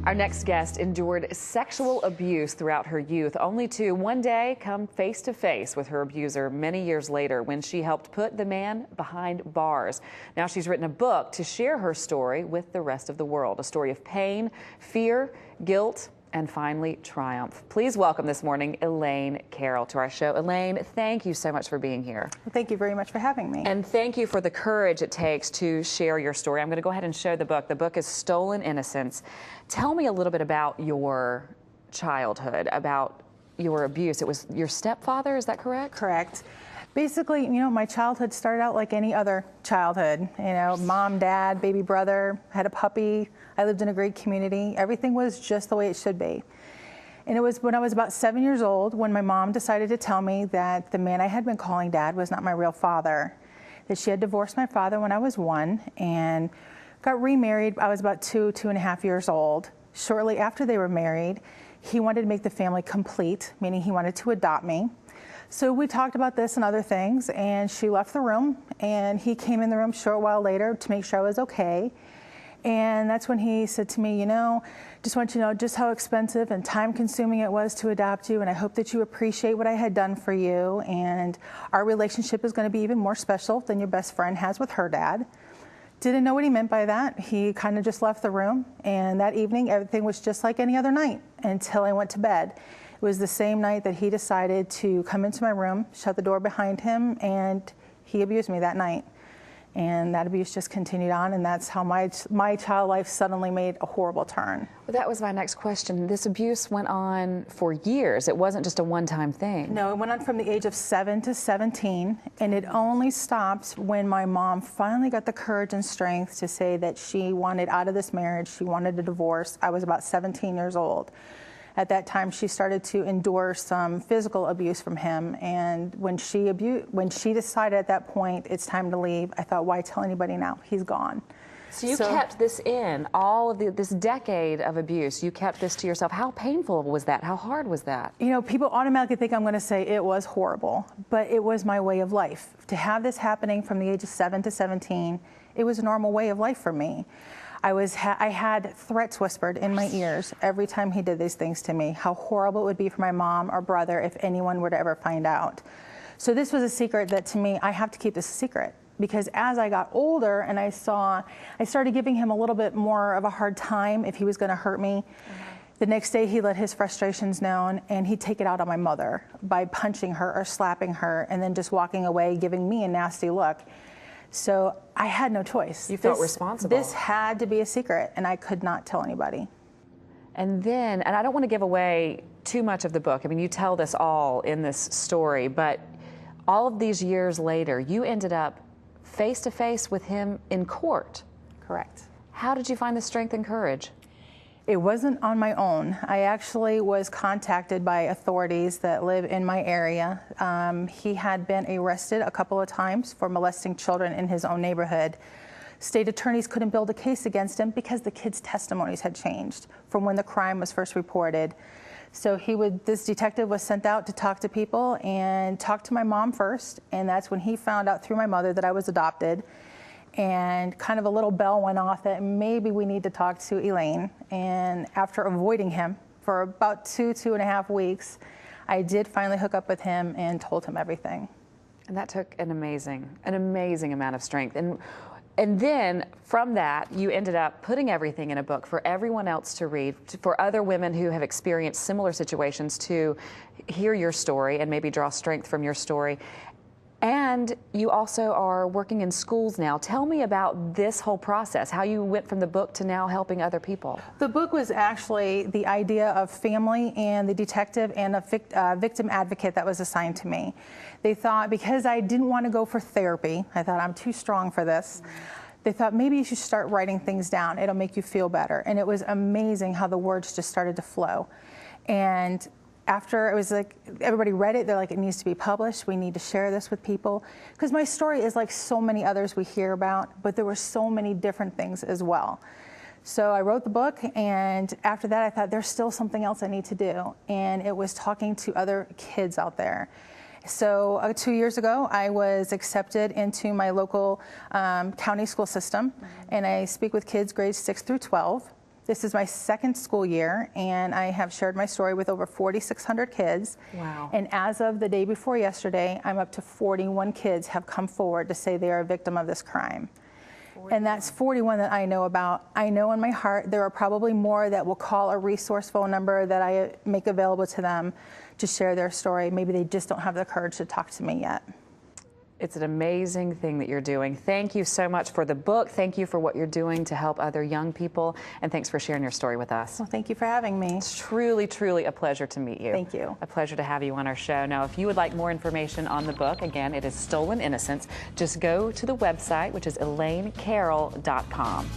Our next guest endured sexual abuse throughout her youth, only to one day come face to face with her abuser many years later when she helped put the man behind bars. Now she's written a book to share her story with the rest of the world, a story of pain, fear, guilt, and finally triumph. Please welcome this morning Elaine Carole to our show. Elaine, thank you so much for being here. Thank you very much for having me. And thank you for the courage it takes to share your story. I'm going to go ahead and show the book. The book is Stolen Innocence. Tell me a little bit about your childhood, about your abuse. It was your stepfather, is that correct? Correct. Basically, my childhood started out like any other childhood. Mom, dad, baby brother, had a puppy. I lived in a great community. Everything was just the way it should be. And it was when I was about 7 years old when my mom decided to tell me that the man I had been calling dad was not my real father, that she had divorced my father when I was 1 and got remarried. I was about 2.5 years old. Shortly after they were married, he wanted to make the family complete, meaning he wanted to adopt me. So we talked about this and other things, and she left the room, and he came in the room a short while later to make sure I was okay. And that's when he said to me, just want you to know just how expensive and time-consuming it was to adopt you, and I hope that you appreciate what I had done for you, and our relationship is going to be even more special than your best friend has with her dad. Didn't know what he meant by that. He kind of just left the room, and that evening everything was just like any other night until I went to bed. It was the same night that he decided to come into my room, shut the door behind him, and he abused me that night. And that abuse just continued on, and that's how my child life suddenly made a horrible turn. Well, that was my next question. This abuse went on for years. It wasn't just a one-time thing. No, it went on from the age of 7 to 17, and it only stopped when my mom finally got the courage and strength to say that she wanted out of this marriage, she wanted a divorce. I was about 17 years old. At that time, she started to endure some physical abuse from him, and when she decided at that point it's time to leave, I thought, why tell anybody now? He's gone. So you kept this in, all of this decade of abuse, you kept this to yourself. How painful was that? How hard was that? People automatically think I'm going to say it was horrible, but it was my way of life. To have this happening from the age of 7 to 17, it was a normal way of life for me. I had threats whispered in my ears every time he did these things to me, how horrible it would be for my mom or brother if anyone were to ever find out. So this was a secret that, to me, I have to keep this a secret, because as I got older and I started giving him a little bit more of a hard time if he was going to hurt me. The next day he let his frustrations known, and he'd take it out on my mother by punching her or slapping her and then just walking away, giving me a nasty look. So I had no choice. You felt responsible. This had to be a secret, and I could not tell anybody. And then, and I don't want to give away too much of the book. I mean, you tell this all in this story, but all of these years later, you ended up face to face with him in court. Correct. How did you find the strength and courage? It wasn't on my own. I actually was contacted by authorities that live in my area. He had been arrested a couple of times for molesting children in his own neighborhood. State attorneys couldn't build a case against him because the kids' testimonies had changed from when the crime was first reported. So this detective was sent out to talk to people and talk to my mom first, and that's when he found out through my mother that I was adopted. And kind of a little bell went off that maybe we need to talk to Elaine. And after avoiding him for about 2.5 weeks, I did finally hook up with him and told him everything. And that took an amazing amount of strength. And then from that, you ended up putting everything in a book for everyone else to read, for other women who have experienced similar situations to hear your story and maybe draw strength from your story. And you also are working in schools now. Tell me about this whole process, how you went from the book to now helping other people. The book was actually the idea of family and the detective and a victim advocate that was assigned to me. They thought, because I didn't want to go for therapy, I thought I'm too strong for this. They thought maybe you should start writing things down. It'll make you feel better. And it was amazing how the words just started to flow. And after it was like, everybody read it, they're like, it needs to be published. We need to share this with people. Because my story is like so many others we hear about, but there were so many different things as well. So I wrote the book, and after that I thought there's still something else I need to do. And it was talking to other kids out there. So 2 years ago, I was accepted into my local county school system, and I speak with kids grades 6 through 12. This is my second school year, and I have shared my story with over 4,600 kids. Wow. And as of the day before yesterday, I'm up to 41 kids have come forward to say they are a victim of this crime. 41. And that's 41 that I know about. I know in my heart there are probably more that will call a resource phone number that I make available to them to share their story. Maybe they just don't have the courage to talk to me yet. It's an amazing thing that you're doing. Thank you so much for the book. Thank you for what you're doing to help other young people. And thanks for sharing your story with us. Well, thank you for having me. It's truly, truly a pleasure to meet you. Thank you. A pleasure to have you on our show. Now, if you would like more information on the book, again, it is Stolen Innocence. Just go to the website, which is ElaineCarole.com.